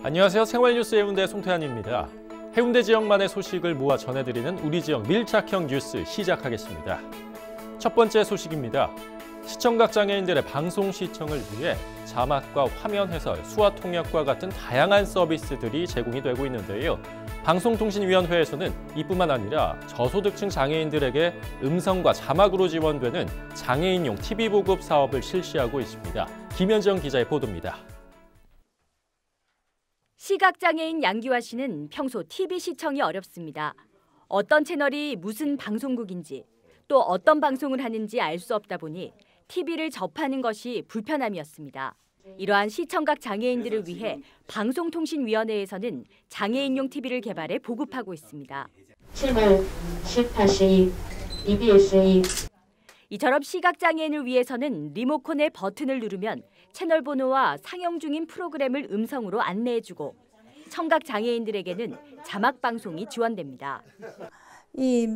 안녕하세요. 생활뉴스 해운대 송태환입니다. 해운대 지역만의 소식을 모아 전해드리는 우리 지역 밀착형 뉴스 시작하겠습니다. 첫 번째 소식입니다. 시청각 장애인들의 방송 시청을 위해 자막과 화면 해설, 수화 통역과 같은 다양한 서비스들이 제공이 되고 있는데요. 방송통신위원회에서는 이뿐만 아니라 저소득층 장애인들에게 음성과 자막으로 지원되는 장애인용 TV 보급 사업을 실시하고 있습니다. 김현정 기자의 보도입니다. 시각장애인 양기화 씨는 평소 TV 시청이 어렵습니다. 어떤 채널이 무슨 방송국인지 또 어떤 방송을 하는지 알 수 없다 보니 TV를 접하는 것이 불편함이었습니다. 이러한 시청각 장애인들을 위해 방송통신위원회에서는 장애인용 TV를 개발해 보급하고 있습니다. 채널 18C, EBS2. 이처럼 시각장애인을 위해서는 리모컨의 버튼을 누르면 채널 번호와 상영 중인 프로그램을 음성으로 안내해주고 청각 장애인들에게는 자막 방송이 지원됩니다. 이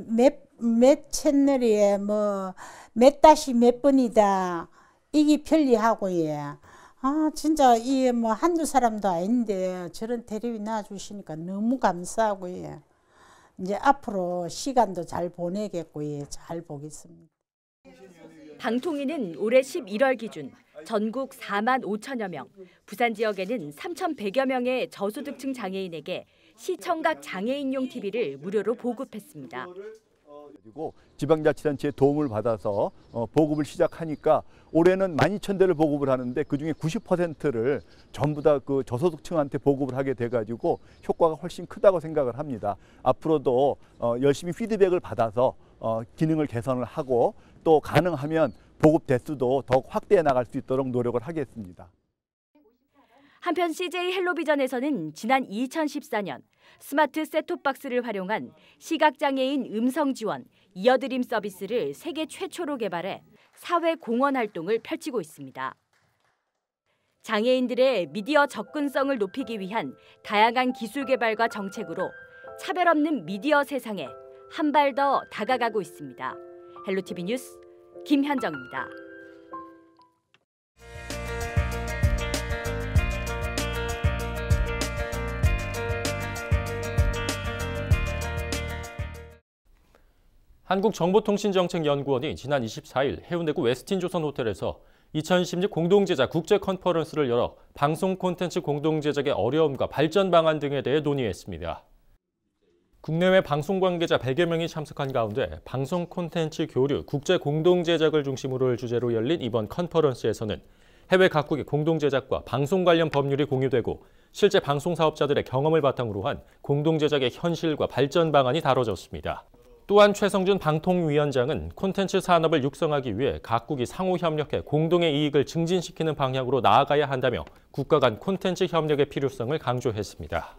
몇 채널에 몇 다시 몇 번이다 이게 편리하고 예. 진짜 이 한두 사람도 아닌데 저런 텔레비 놔주시니까 너무 감사하고 예. 이제 앞으로 시간도 잘 보내겠고 예. 잘 보겠습니다. 방통위는 올해 11월 기준 전국 4만 5천여 명, 부산 지역에는 3,100여 명의 저소득층 장애인에게 시청각 장애인용 TV를 무료로 보급했습니다. 그리고 지방자치단체의 도움을 받아서 보급을 시작하니까 올해는 12,000대를 보급을 하는데 그중에 90%를 전부 다 그 저소득층한테 보급을 하게 돼가지고 효과가 훨씬 크다고 생각을 합니다. 앞으로도 열심히 피드백을 받아서 기능을 개선을 하고 또 가능하면 보급 대수도 더욱 확대해 나갈 수 있도록 노력을 하겠습니다. 한편 CJ 헬로비전에서는 지난 2014년 스마트 셋톱박스를 활용한 시각장애인 음성 지원, 이어드림 서비스를 세계 최초로 개발해 사회 공헌 활동을 펼치고 있습니다. 장애인들의 미디어 접근성을 높이기 위한 다양한 기술 개발과 정책으로 차별 없는 미디어 세상에 한 발 더 다가가고 있습니다. 헬로티비 뉴스 김현정입니다. 한국정보통신정책연구원이 지난 24일 해운대구 웨스틴조선 호텔에서 2016 공동제작 국제 컨퍼런스를 열어 방송 콘텐츠 공동제작의 어려움과 발전 방안 등에 대해 논의했습니다. 국내외 방송 관계자 100여 명이 참석한 가운데 방송 콘텐츠 교류, 국제 공동제작을 중심으로 주제로 열린 이번 컨퍼런스에서는 해외 각국의 공동제작과 방송 관련 법률이 공유되고 실제 방송 사업자들의 경험을 바탕으로 한 공동제작의 현실과 발전 방안이 다뤄졌습니다. 또한 최성준 방통위원장은 콘텐츠 산업을 육성하기 위해 각국이 상호 협력해 공동의 이익을 증진시키는 방향으로 나아가야 한다며 국가 간 콘텐츠 협력의 필요성을 강조했습니다.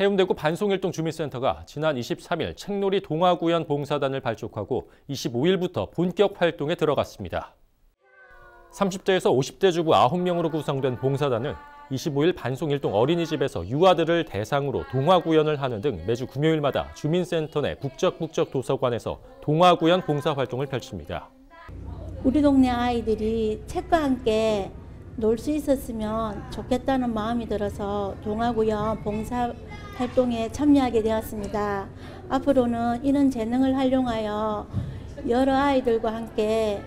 해운대구 반송일동 주민센터가 지난 23일 책놀이 동화구연 봉사단을 발족하고 25일부터 본격 활동에 들어갔습니다. 30대에서 50대 주부 9명으로 구성된 봉사단은 25일 반송일동 어린이집에서 유아들을 대상으로 동화구연을 하는 등 매주 금요일마다 주민센터 내 국적 도서관에서 동화구연 봉사활동을 펼칩니다. 우리 동네 아이들이 책과 함께 놀 수 있었으면 좋겠다는 마음이 들어서 동화구연 봉사활동에 참여하게 되었습니다. 앞으로는 이런 재능을 활용하여 여러 아이들과 함께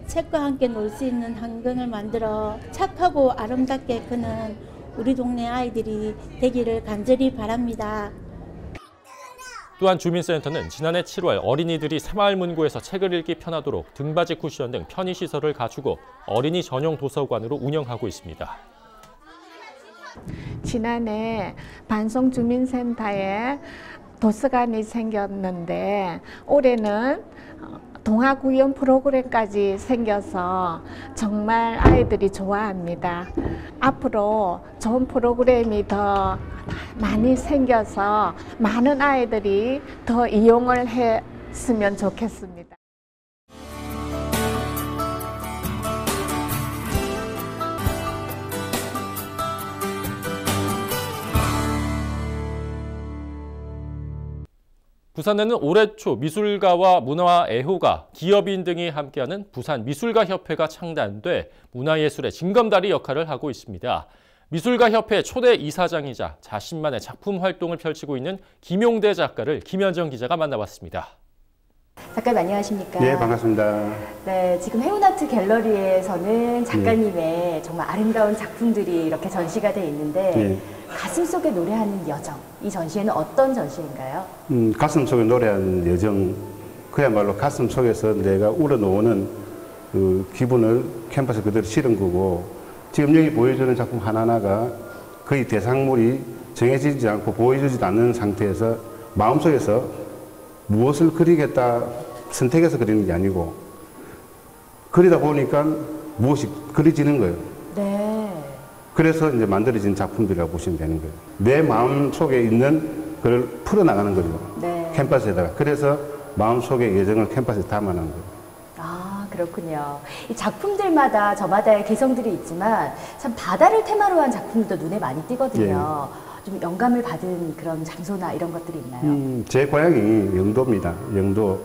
책과 함께 놀 수 있는 환경을 만들어 착하고 아름답게 크는 우리 동네 아이들이 되기를 간절히 바랍니다. 또한 주민센터는 지난해 7월 어린이들이 새마을 문고에서 책을 읽기 편하도록 등받이 쿠션 등 편의시설을 갖추고 어린이 전용 도서관으로 운영하고 있습니다. 지난해 반송주민센터에 도서관이 생겼는데 올해는 동화구연 프로그램까지 생겨서 정말 아이들이 좋아합니다. 앞으로 좋은 프로그램이 더 많이 생겨서 많은 아이들이 더 이용을 했으면 좋겠습니다. 부산에는 올해 초 미술가와 문화애호가, 기업인 등이 함께하는 부산미술가협회가 창단돼 문화예술의 징검다리 역할을 하고 있습니다. 미술가협회 초대 이사장이자 자신만의 작품 활동을 펼치고 있는 김용대 작가를 김현정 기자가 만나봤습니다. 작가님 안녕하십니까? 네, 반갑습니다. 네, 지금 해운아트 갤러리에서는 작가님의 정말 아름다운 작품들이 이렇게 전시가 돼 있는데 가슴속에 노래하는 여정, 이 전시회는 어떤 전시인가요? 가슴속에 노래하는 여정, 그야말로 가슴 속에서 내가 우러놓는 그 기분을 캔버스에 그대로 실은 거고, 지금 여기 보여주는 작품 하나하나가 거의 대상물이 정해지지 않고 보여주지도 않는 상태에서 마음속에서 무엇을 그리겠다 선택해서 그리는 게 아니고, 그리다 보니까 무엇이 그려지는 거예요. 네. 그래서 이제 만들어진 작품들이라고 보시면 되는 거예요. 내 마음 속에 있는 그걸 풀어나가는 거죠. 네. 캔버스에다가. 그래서 마음 속의 예정을 캔버스에 담아놓은 거예요. 아, 그렇군요. 이 작품들마다 저마다의 개성들이 있지만 참 바다를 테마로 한 작품도 눈에 많이 띄거든요. 좀 영감을 받은 그런 장소나 이런 것들이 있나요? 제 고향이 영도입니다. 영도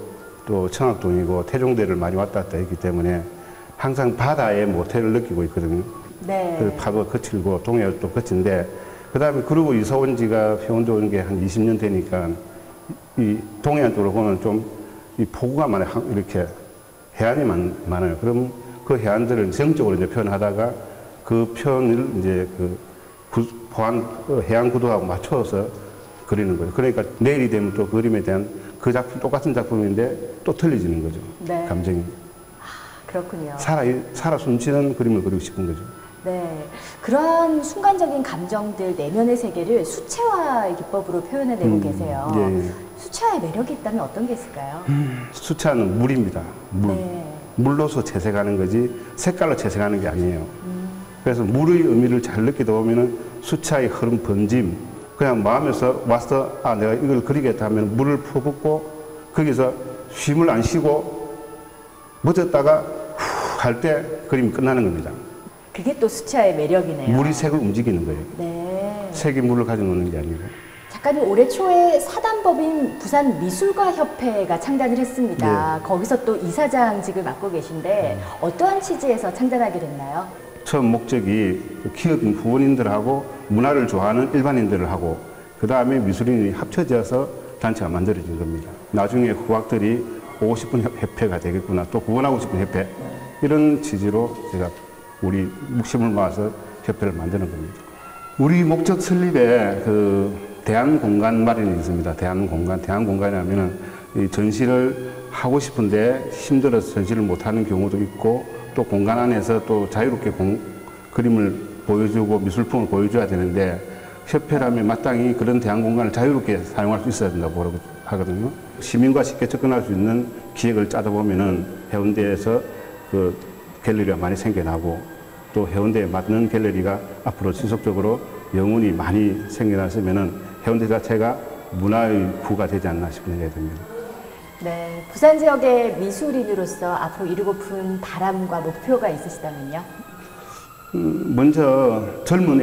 또 청학동이고 태종대를 많이 왔다 갔다 했기 때문에 항상 바다의 모태를 느끼고 있거든요. 네. 그 파도가 거칠고 동해가 또 거친데, 그 다음에 그러고 이사 온 지가 해운대 온 게 한 20년 되니까 이 동해안 쪽으로 보면 좀 이 폭우가 많아요. 이렇게 해안이 많아요. 그럼 그 해안들을 정적으로 이제 표현하다가 그 표현을 이제 해안 구도하고 맞춰서 그리는 거예요. 그러니까 내일이 되면 또 그림에 대한 그 작품, 똑같은 작품인데 또 틀려지는 거죠. 네. 감정이. 그렇군요. 살아 숨쉬는 그림을 그리고 싶은 거죠. 네, 그런 순간적인 감정들, 내면의 세계를 수채화의 기법으로 표현해내고 계세요. 예. 수채화의 매력이 있다면 어떤 게 있을까요? 수채화는 물입니다. 물. 네. 물로서 채색하는 거지 색깔로 채색하는 게 아니에요. 그래서 물의 의미를 잘 느끼다 보면은 수채화의 흐름, 번짐, 그냥 마음에서 와서 내가 이걸 그리겠다 하면 물을 퍼붓고 거기서 쉼을 안 쉬고 멎었다가 후 할 때 그림이 끝나는 겁니다. 그게 또 수채화의 매력이네요. 물이 색을 움직이는 거예요. 네. 색이 물을 가지고 노는 게 아니고. 작가님, 올해 초에 사단법인 부산미술가협회가 창단을 했습니다. 네. 거기서 또 이사장직을 맡고 계신데 어떠한 취지에서 창단하게 됐나요? 처음 목적이 기업인 후원인들하고 문화를 좋아하는 일반인들을 하고, 그 다음에 미술인이 합쳐져서 단체가 만들어진 겁니다. 나중에 후학들이 오고 싶은 협회가 되겠구나, 또 후원하고 싶은 협회, 이런 취지로 제가 우리 묵심을 모아서 협회를 만드는 겁니다. 우리 목적 설립에 대한공간 마련이 있습니다. 대한공간이 하면은 이 전시를 하고 싶은데 힘들어서 전시를 못하는 경우도 있고, 또 공간 안에서 또 자유롭게 그림을 보여주고 미술품을 보여줘야 되는데, 협회라면 마땅히 그런 대한공간을 자유롭게 사용할 수 있어야 된다고 하거든요. 시민과 쉽게 접근할 수 있는 기획을 짜다 보면은 해운대에서 그 갤러리가 많이 생겨나고, 또 해운대에 맞는 갤러리가 앞으로 지속적으로 영혼이 많이 생겨났으면은 해운대 자체가 문화의 구가 되지 않나 싶은 생각이 듭니다. 네, 부산 지역의 미술인으로서 앞으로 이루고픈 바람과 목표가 있으시다면요? 먼저 젊은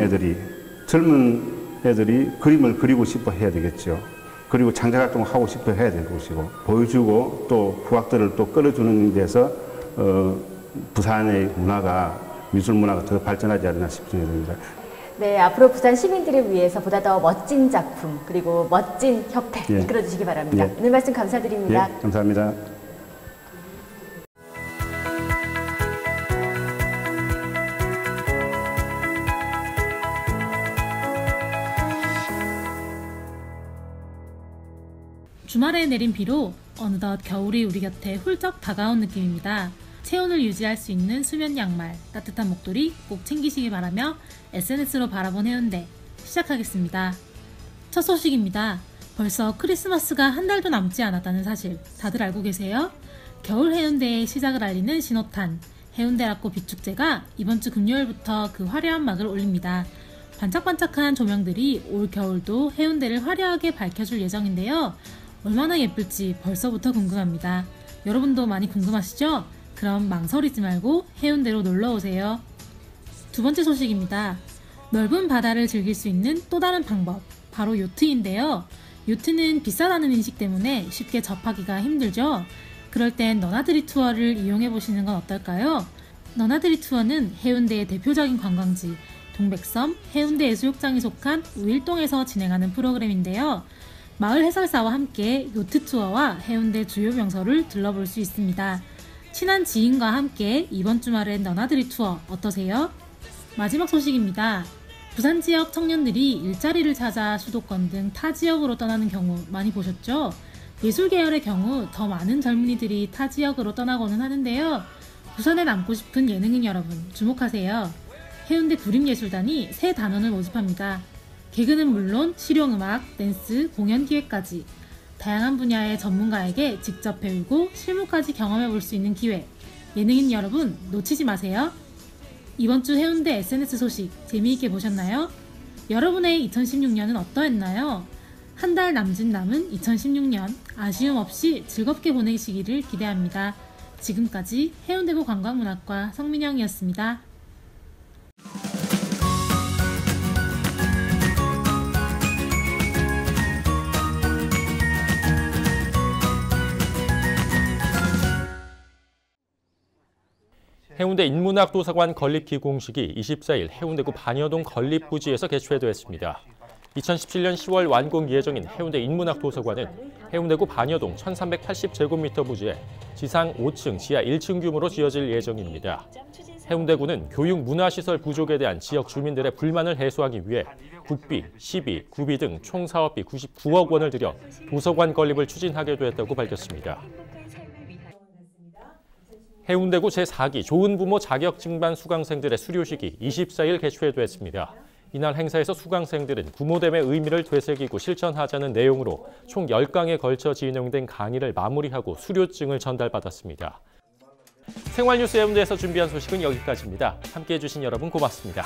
애들이 그림을 그리고 싶어 해야 되겠죠. 그리고 창작활동을 하고 싶어 해야 될 것이고, 보여주고 또 후학들을 또 끌어주는 데서 부산의 미술 문화가 더 발전하지 않나 싶은 생각이 듭니다. 네, 앞으로 부산 시민들을 위해서 보다 더 멋진 작품, 그리고 멋진 협회 이끌어주시기 바랍니다. 오늘 말씀 감사드립니다. 예, 감사합니다. 주말에 내린 비로 어느덧 겨울이 우리 곁에 훌쩍 다가온 느낌입니다. 체온을 유지할 수 있는 수면 양말, 따뜻한 목도리 꼭 챙기시기 바라며 SNS로 바라본 해운대 시작하겠습니다. 첫 소식입니다. 벌써 크리스마스가 한 달도 남지 않았다는 사실 다들 알고 계세요? 겨울 해운대의 시작을 알리는 신호탄, 해운대 라꼬 빛축제가 이번 주 금요일부터 그 화려한 막을 올립니다. 반짝반짝한 조명들이 올 겨울도 해운대를 화려하게 밝혀줄 예정인데요. 얼마나 예쁠지 벌써부터 궁금합니다. 여러분도 많이 궁금하시죠? 그럼 망설이지 말고 해운대로 놀러오세요. 두 번째 소식입니다. 넓은 바다를 즐길 수 있는 또 다른 방법, 바로 요트인데요. 요트는 비싸다는 인식 때문에 쉽게 접하기가 힘들죠. 그럴 땐 너나들이 투어를 이용해 보시는 건 어떨까요? 너나들이 투어는 해운대의 대표적인 관광지 동백섬 해운대 해수욕장이 속한 우일동에서 진행하는 프로그램인데요. 마을 해설사와 함께 요트 투어와 해운대 주요 명소를 둘러볼 수 있습니다. 친한 지인과 함께 이번 주말엔 너나들이 투어 어떠세요? 마지막 소식입니다. 부산 지역 청년들이 일자리를 찾아 수도권 등 타 지역으로 떠나는 경우 많이 보셨죠? 예술 계열의 경우 더 많은 젊은이들이 타 지역으로 떠나고는 하는데요. 부산에 남고 싶은 예능인 여러분 주목하세요. 해운대 구림예술단이 새 단원을 모집합니다. 개그는 물론 실용음악, 댄스, 공연 기획까지 다양한 분야의 전문가에게 직접 배우고 실무까지 경험해 볼 수 있는 기회. 예능인 여러분 놓치지 마세요. 이번 주 해운대 SNS 소식 재미있게 보셨나요? 여러분의 2016년은 어떠했나요? 한 달 남짓 남은 2016년 아쉬움 없이 즐겁게 보내시기를 기대합니다. 지금까지 해운대구 관광문학과 성민영이었습니다. 해운대 인문학도서관 건립 기공식이 24일 해운대구 반여동 건립부지에서 개최됐습니다. 2017년 10월 완공 예정인 해운대 인문학도서관은 해운대구 반여동 1380제곱미터 부지에 지상 5층, 지하 1층 규모로 지어질 예정입니다. 해운대구는 교육 문화시설 부족에 대한 지역 주민들의 불만을 해소하기 위해 국비, 시비, 구비 등 총 사업비 99억 원을 들여 도서관 건립을 추진하기도 했다고 밝혔습니다. 해운대구 제4기 좋은 부모 자격증반 수강생들의 수료식이 24일 개최됐습니다. 이날 행사에서 수강생들은 부모됨의 의미를 되새기고 실천하자는 내용으로 총 10강에 걸쳐 진행된 강의를 마무리하고 수료증을 전달받았습니다. 생활뉴스 해운대에서 준비한 소식은 여기까지입니다. 함께해 주신 여러분 고맙습니다.